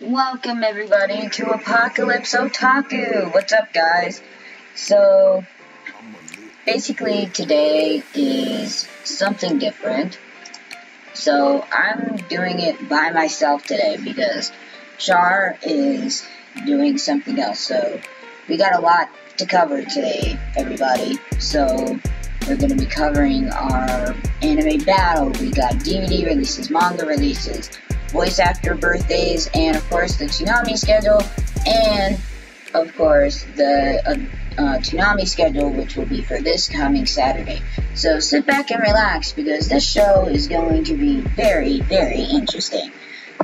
Welcome everybody to Apocalypse Otaku! What's up guys? So, basically today is something different. So, I'm doing it by myself today because Char is doing something else. So, we got a lot to cover today, everybody. So, we're going to be covering our anime battle. We got DVD releases, manga releases, voice actor birthdays, and of course the Toonami schedule, and of course the Toonami schedule, which will be for this coming Saturday. So sit back and relax because this show is going to be very, very interesting.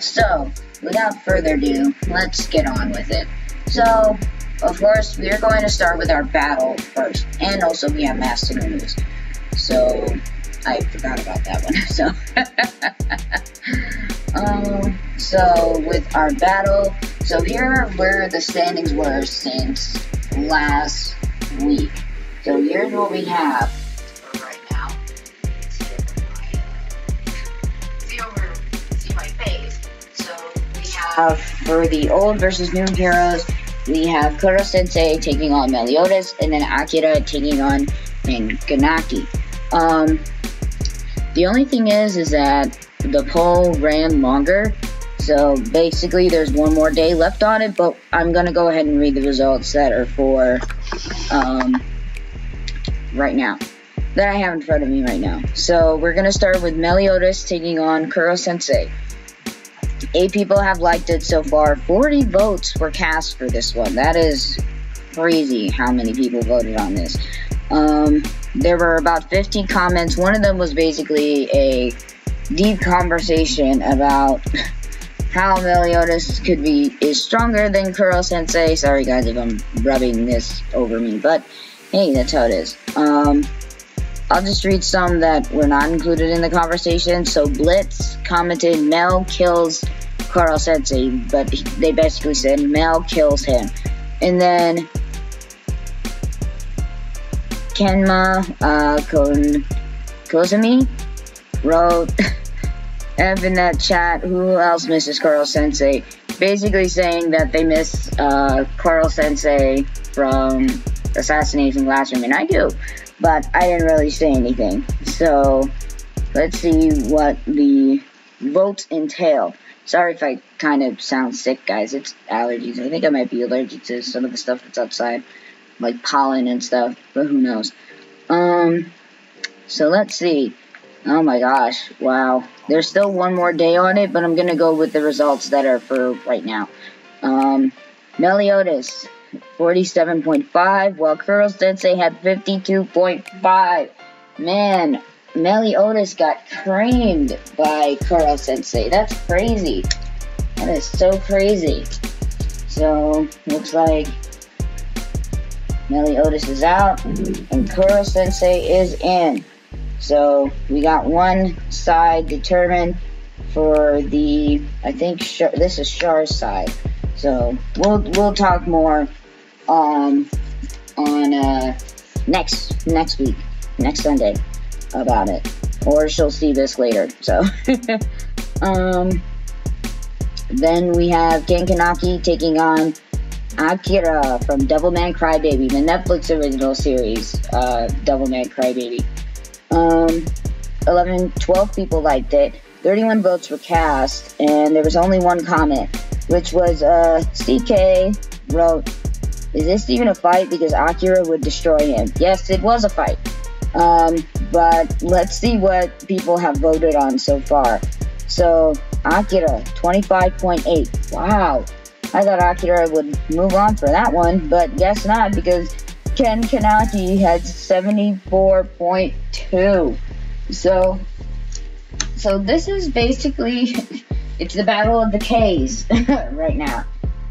So without further ado, let's get on with it. So of course we are going to start with our battle first, and also we have Master News. So I forgot about that one. So with our battle, so here are where the standings were since last week. So here's what we have for right now. See my face. So we have for the old versus new heroes, we have Kuro Sensei taking on Meliodas, and then Akira taking on Ganaki. The only thing is that the poll ran longer, so basically there's one more day left on it, but I'm gonna go ahead and read the results that are for right now, that I have in front of me right now. So we're gonna start with Meliodas taking on Kuro Sensei. 8 people have liked it so far. 40 votes were cast for this one. That is crazy how many people voted on this. There were about 50 comments. One of them was basically a deep conversation about how Meliodas is stronger than Kuro Sensei. Sorry guys if I'm rubbing this over me, but hey, that's how it is. I'll just read some that were not included in the conversation. So Blitz commented, Mel kills Kuro Sensei, but they basically said Mel kills him. And then Kenma Kozumi wrote in that chat, who else misses Kuro Sensei? Basically saying that they miss Kuro Sensei from Assassination Classroom, and I do, but I didn't really say anything. So let's see what the votes entail. Sorry if I kind of sound sick, guys. It's allergies. I think I might be allergic to some of the stuff that's outside, like pollen and stuff, but who knows. So let's see. Oh my gosh, wow. There's still one more day on it, but I'm gonna go with the results that are for right now. Meliodas, 47.5, while Kuro Sensei had 52.5. Man, Meliodas got creamed by Kuro Sensei. That's crazy. That is so crazy. So, looks like Meliodas is out, and Kuro Sensei is in. So, we got one side determined for the, I think, this is Char's side. So, we'll talk more next week, next Sunday, about it. Or she'll see this later, so. Then we have Ken Kanaki taking on Akira from Devilman Crybaby, the Netflix original series, Devilman Crybaby. 12 people liked it, 31 votes were cast, and there was only one comment, which was, CK wrote, "Is this even a fight? Because Akira would destroy him." Yes, it was a fight. But let's see what people have voted on so far. So, Akira, 25.8. Wow. I thought Akira would move on for that one, but guess not, because Ken Kanaki had 74.2. So this is basically, it's the battle of the K's right now.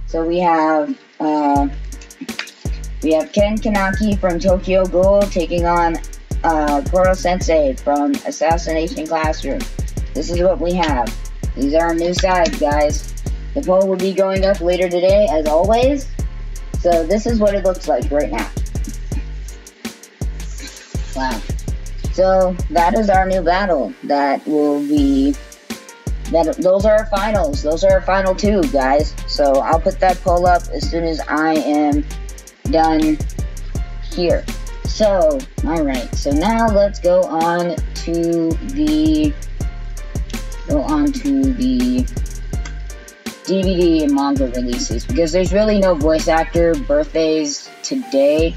So we have Ken Kanaki from Tokyo Ghoul taking on Koro Sensei from Assassination Classroom. This is what we have. These are our new sides, guys. The poll will be going up later today, as always. So this is what it looks like right now. Wow. So that is our new battle. That will be... those are our finals. Those are our final two, guys. So I'll put that poll up as soon as I am done here. So, alright. So now let's go on to the... DVD and manga releases, because there's really no voice actor birthdays today.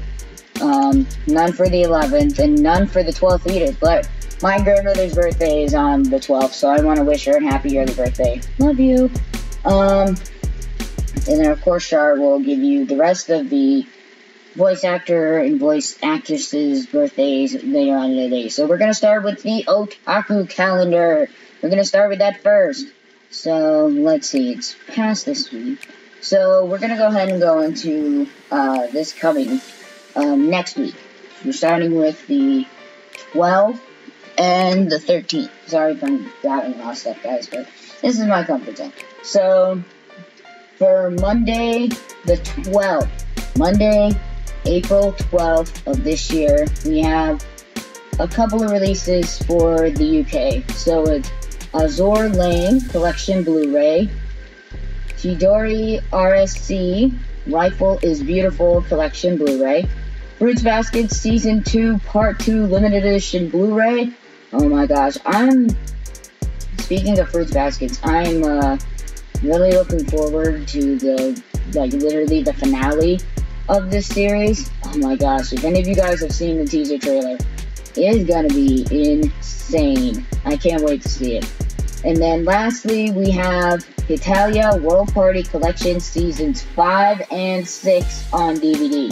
None for the 11th and none for the 12th either, but my grandmother's birthday is on the 12th, so I want to wish her a happy early birthday. Love you. And then of course Char will give you the rest of the voice actor and voice actresses' birthdays later on in the day. So we're going to start with the Otaku calendar. We're going to start with that first. So, let's see, it's past this week. So, we're going to go ahead and go into this coming next week. We're starting with the 12th and the 13th. Sorry if I'm doubting a lot of stuff, guys, but this is my comfort zone. So, for Monday the 12th, Monday, April 12th of this year, we have a couple of releases for the UK. So, it's Azure Lane Collection Blu-ray, Chidori RSC Rifle is Beautiful Collection Blu-ray, Fruits Basket Season 2 Part 2 Limited Edition Blu-ray. Oh my gosh, speaking of Fruits Baskets, I'm really looking forward to literally the finale of this series. Oh my gosh, if any of you guys have seen the teaser trailer, it is gonna be insane. I can't wait to see it. And then lastly, we have Italia World Party Collection Seasons 5 and 6 on DVD.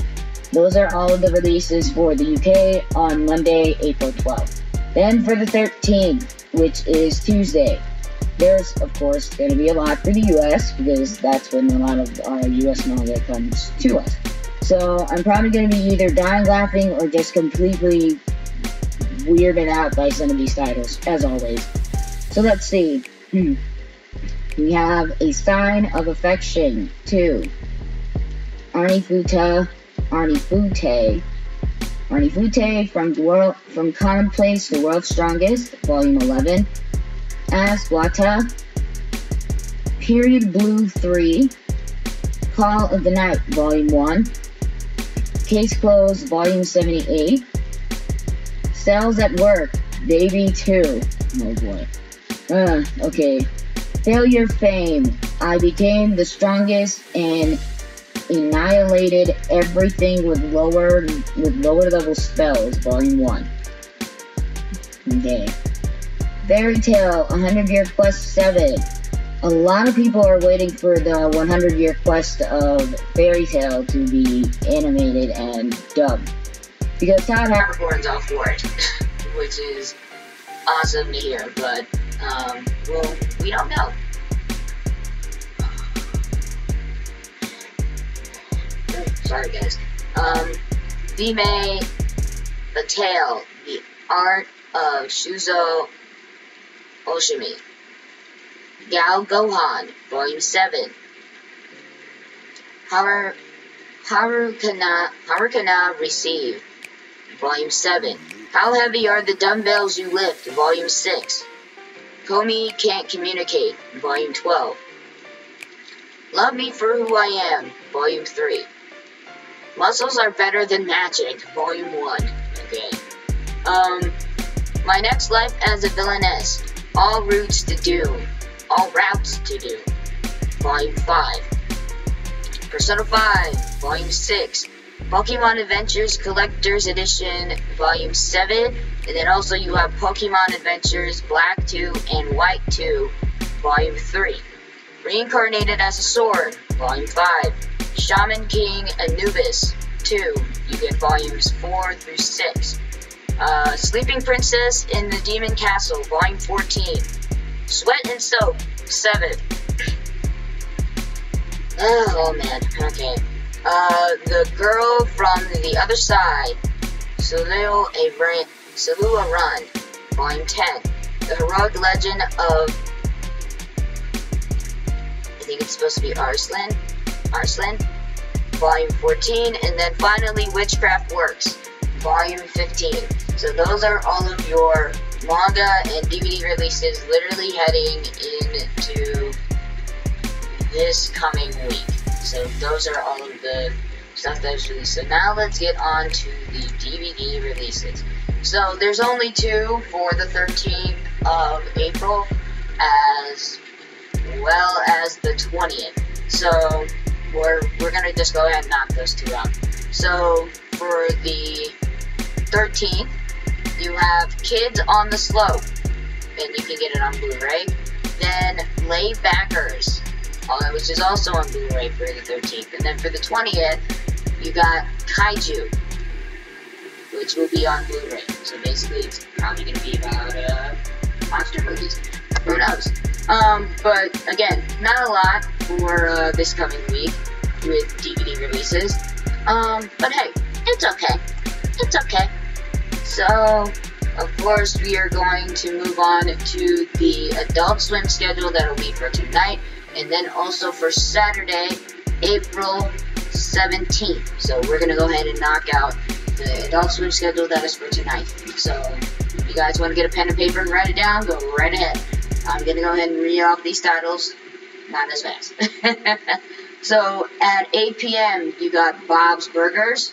Those are all of the releases for the UK on Monday, April 12th. Then for the 13th, which is Tuesday, there's, of course, going to be a lot for the US, because that's when a lot of our US manga comes to us. So I'm probably going to be either dying laughing or just completely weirded out by some of these titles, as always. So let's see. We have A Sign of Affection 2. Arnie Fute from Commonplace to World's Strongest, Volume 11. As Wata. Period Blue 3. Call of the Night, Volume 1. Case Closed, Volume 78. Cells at Work, Baby 2. Oh boy. Okay. Failure Fame. I became the strongest and annihilated everything with lower level spells, Volume 1. Okay. Fairy Tail, 100-Year Quest 7. A lot of people are waiting for the 100-Year Quest of Fairy Tail to be animated and dubbed. Because Todd Howard's all for it, which is awesome to hear, but, well, we don't know. Sorry, guys. Bime, The Tale, The Art of Shuzo Oshimi. Gal Gohan, Volume 7. Harukana Receive, Volume 7. How Heavy Are the Dumbbells You Lift, Volume 6. Komi Can't Communicate, Volume 12. Love Me for Who I Am, Volume 3. Muscles Are Better Than Magic, Volume 1. Okay. My Next Life as a Villainess, All Routes to Doom, Volume 5. Persona 5, Volume 6. Pokemon Adventures Collector's Edition, Volume 7. And then also you have Pokemon Adventures Black 2 and White 2, Volume 3. Reincarnated as a Sword, Volume 5. Shaman King Anubis 2, you get Volumes 4 through 6. Sleeping Princess in the Demon Castle, Volume 14. Sweat and Soap 7. Oh man, okay. The Girl from the Other Side, Salua Run, Volume 10. The Heroic Legend of, I think it's supposed to be Arslan, Volume 14. And then finally Witchcraft Works, Volume 15. So those are all of your manga and DVD releases literally heading into this coming week. So those are all of the stuff that was released. So now let's get on to the DVD releases. So there's only 2 for the 13th of April as well as the 20th. So we're gonna just go ahead and knock those 2 out. So for the 13th, you have Kids on the Slope, and you can get it on Blu-ray. Then Laybackers, which is also on Blu-ray for the 13th. And then for the 20th, you got Kaiju, which will be on Blu-ray. So basically, it's probably going to be about monster movies. Who knows? But again, not a lot for this coming week with DVD releases. But hey, it's okay. It's okay. So, of course, we are going to move on to the Adult Swim schedule that'll be for tonight. And then also for Saturday, April 17th. So we're going to go ahead and knock out the Adult Swim schedule that is for tonight. So if you guys want to get a pen and paper and write it down, go right ahead. I'm going to go ahead and read off these titles. Not as fast. So at 8 p.m. you got Bob's Burgers.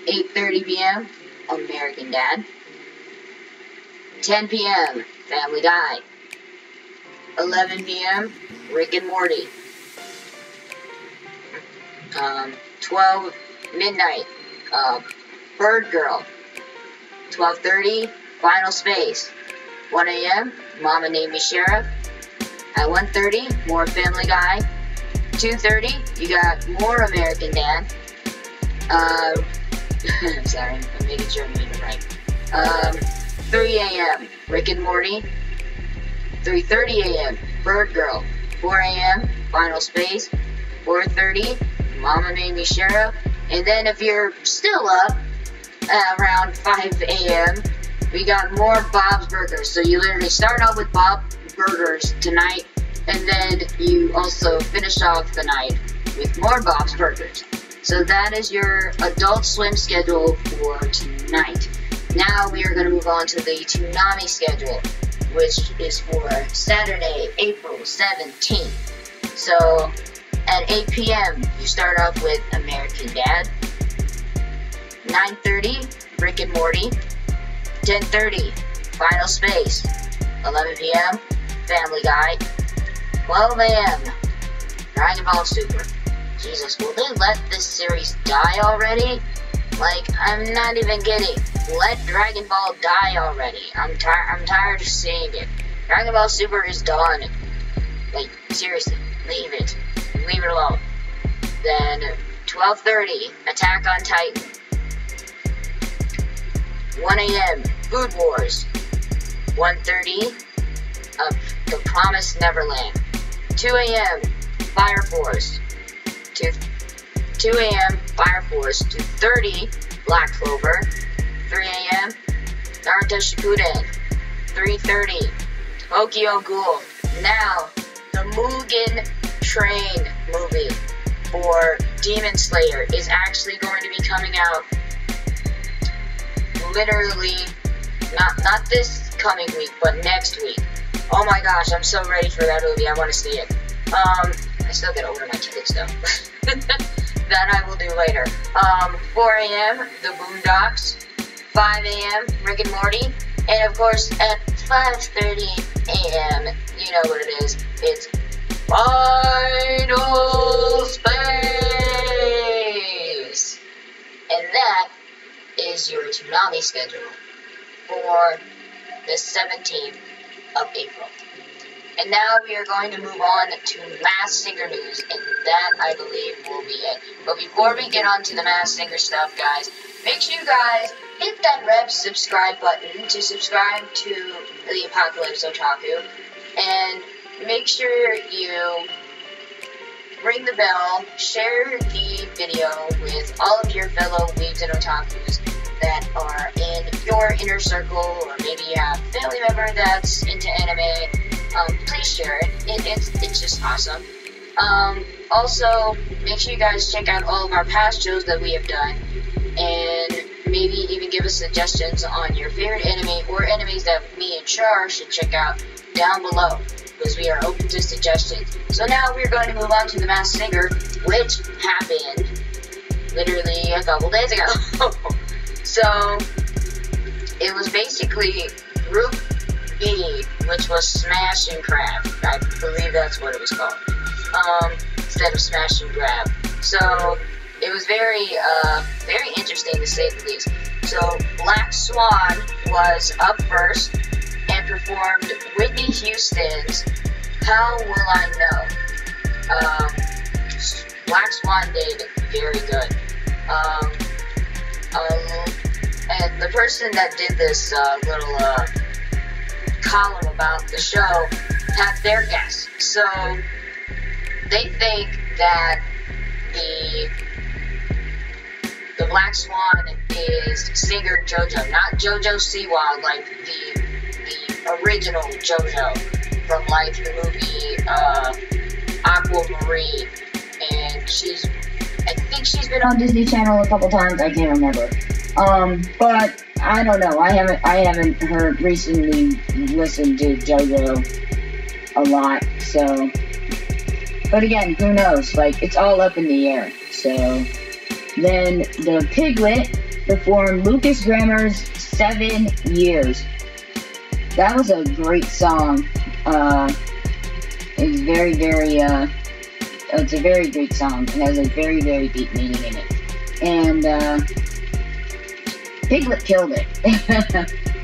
8:30 p.m. American Dad. 10 p.m. Family Guy. 11 p.m. Rick and Morty. 12 midnight, Bird Girl. 12:30, Final Space. 1 a.m., Mama Named Me Sheriff. At 1:30, more Family Guy. 2:30, you got more American Dad. Sorry, I'm making sure I'm reading it right. 3 a.m., Rick and Morty. 3:30 a.m., Bird Girl. 4 a.m., Final Space. 4:30, Mama Named Me Sheriff. And then if you're still up around 5 a.m., we got more Bob's Burgers. So you literally start off with Bob's Burgers tonight, and then you also finish off the night with more Bob's Burgers. So that is your Adult Swim schedule for tonight. Now we are going to move on to the Toonami schedule, which is for Saturday, April 17th. So at 8 p.m., you start off with American Dad. 9:30, Rick and Morty. 10:30, Final Space. 11 p.m., Family Guy. 12 a.m., Dragon Ball Super. Jesus, will they let this series die already? Like, I'm not even kidding. Let Dragon Ball die already. I'm tired of seeing it. Dragon Ball Super is done. Like, seriously, leave it. Leave it alone. Then, 12:30, Attack on Titan. 1 a.m., Food Wars. 1:30, The Promised Neverland. 2 a.m., Fire Force. 2 a.m., Fire Force. 2:30, Black Clover. 3 a.m., Naruto Shippuden. 3:30, Tokyo Ghoul. Now, the Mugen Train movie for Demon Slayer is actually going to be coming out literally not this coming week, but next week. Oh my gosh, I'm so ready for that movie. I want to see it. I still gotta order my tickets though. That I will do later. 4 a.m. The Boondocks. 5 a.m. Rick and Morty. And of course at 5:30 a.m. you know what it is. It's Final Space. And that is your Toonami schedule for the 17th of April. And now we are going to move on to Masked Singer news, and that, I believe, will be it. But before we get on to the Masked Singer stuff, guys, make sure you guys hit that red subscribe button to subscribe to the Apocalypse Otaku, and make sure you ring the bell, share the video with all of your fellow weebs and otakus that are in your inner circle, or maybe you have a family member that's into anime. Please share it. It's just awesome. Also, make sure you guys check out all of our past shows that we have done, and maybe even give us suggestions on your favorite anime or animes that me and Char should check out down below, because we are open to suggestions. So now we're going to move on to the Masked Singer, which happened literally a couple days ago. So it was basically Group B, which was Smash and Grab. I believe that's what it was called, instead of Smash and Grab. So it was very interesting to say the least. So Black Swan was up first and performed Whitney Houston's How Will I Know. Black Swan did very good. And the person that did this little column about the show had their guess. So they think that the Black Swan is singer JoJo, not JoJo Siwa, like the original JoJo from like the movie Aquamarine. And I think she's been on Disney Channel a couple times. I can't remember. But I don't know. I haven't heard recently listened to JoJo a lot. So, but again, who knows? Like, it's all up in the air. So then the Piglet performed Lucas Grammar's 7 Years. That was a great song. It's very, it's a very great song. It has a very, very deep meaning in it. And, Piglet killed it.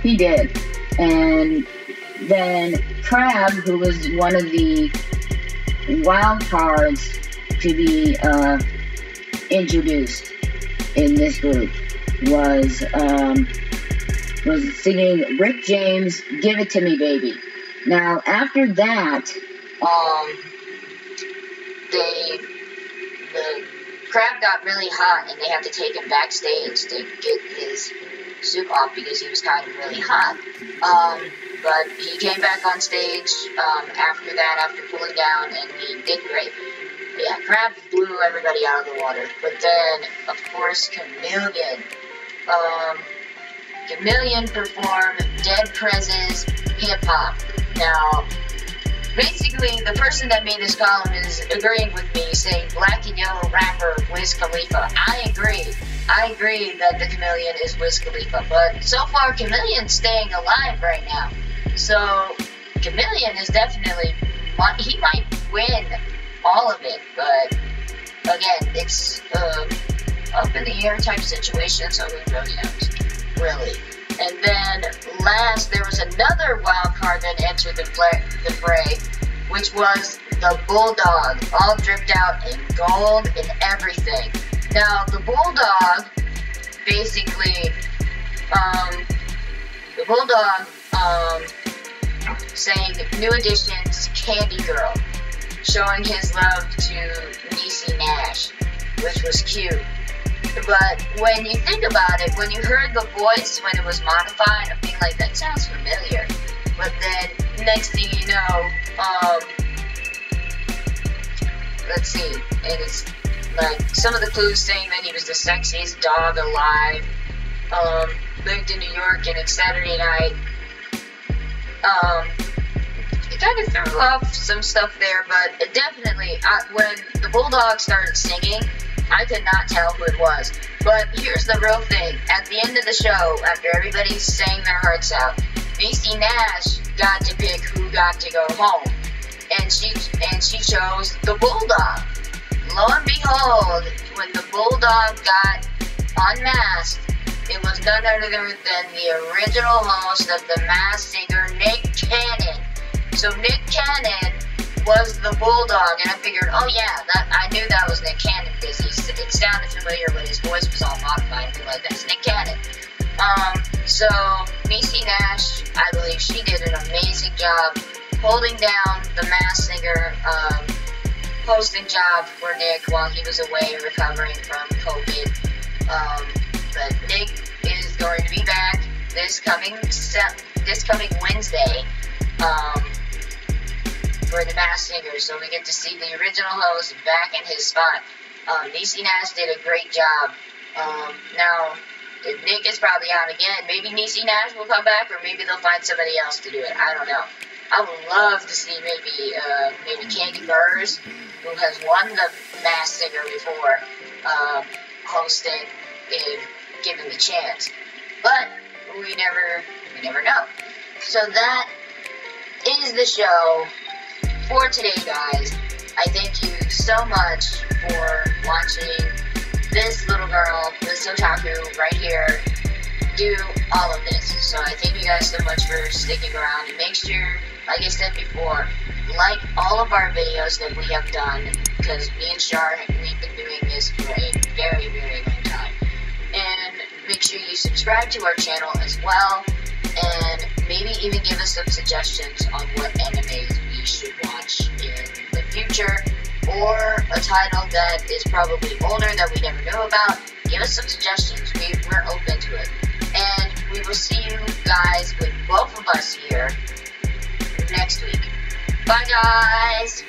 He did. And then Crab, who was one of the wild cards to be, introduced in this group, was singing Rick James' Give It To Me Baby. Now, after that, the Crab got really hot, and they had to take him backstage to get his suit off because he was kind of really hot. But he came back on stage after that, after cooling down, and he did great. Yeah, Crab blew everybody out of the water. But then, of course, Chameleon. Chameleon performed Dead Prez's Hip Hop. Now, basically, the person that made this column is agreeing with me, saying black and yellow rapper Wiz Khalifa. I agree that the Chameleon is Wiz Khalifa, but so far Chameleon's staying alive right now. So Chameleon is definitely, he might win all of it, but again, it's up in the air type situation, so who really knows, really. And then last, there was another wild card that entered the fray, which was the Bulldog, all dripped out in gold and everything. Now, the Bulldog, basically, sang New Edition's Candy Girl, showing his love to Niecy Nash, which was cute. But when you think about it, when you heard the voice when it was modified, I'm thinking like, that sounds familiar. But then, next thing you know, let's see, and it's like, some of the clues saying that he was the sexiest dog alive, lived in New York and it's Saturday night. kind of threw off some stuff there, but definitely, when the bulldog started singing, I could not tell who it was. But here's the real thing. At the end of the show, after everybody sang their hearts out, Niecy Nash got to pick who got to go home. And she chose the bulldog. Lo and behold, when the bulldog got unmasked, it was none other than the original host of The Masked Singer, Nick Cannon. So Nick Cannon was the bulldog, and I figured, oh yeah, I knew that was Nick Cannon because it sounded familiar when his voice was all modified and like that's Nick Cannon. So Niecy Nash, I believe she did an amazing job holding down the Masked Singer hosting job for Nick while he was away recovering from COVID. But Nick is going to be back this coming Wednesday for the Masked Singer, so we get to see the original host back in his spot. Niecy Nash did a great job. Now, Nick is probably out again. Maybe Niecy Nash will come back, or maybe they'll find somebody else to do it. I don't know. I would love to see maybe Candy Burrs, who has won the Masked Singer before, hosting if given the chance. But we never know. So that is the show for today, guys. I thank you so much for watching this little girl, this otaku right here, do all of this. So I thank you guys so much for sticking around, and make sure, like I said before, like all of our videos that we have done, because me and Shar, we've been doing this for a very, very long time. And make sure you subscribe to our channel as well, and maybe even give us some suggestions on what animes we should watch in the future, or a title that is probably older that we never knew about. Give us some suggestions. We're open to it. And we will see you guys with both of us here next week. Bye, guys!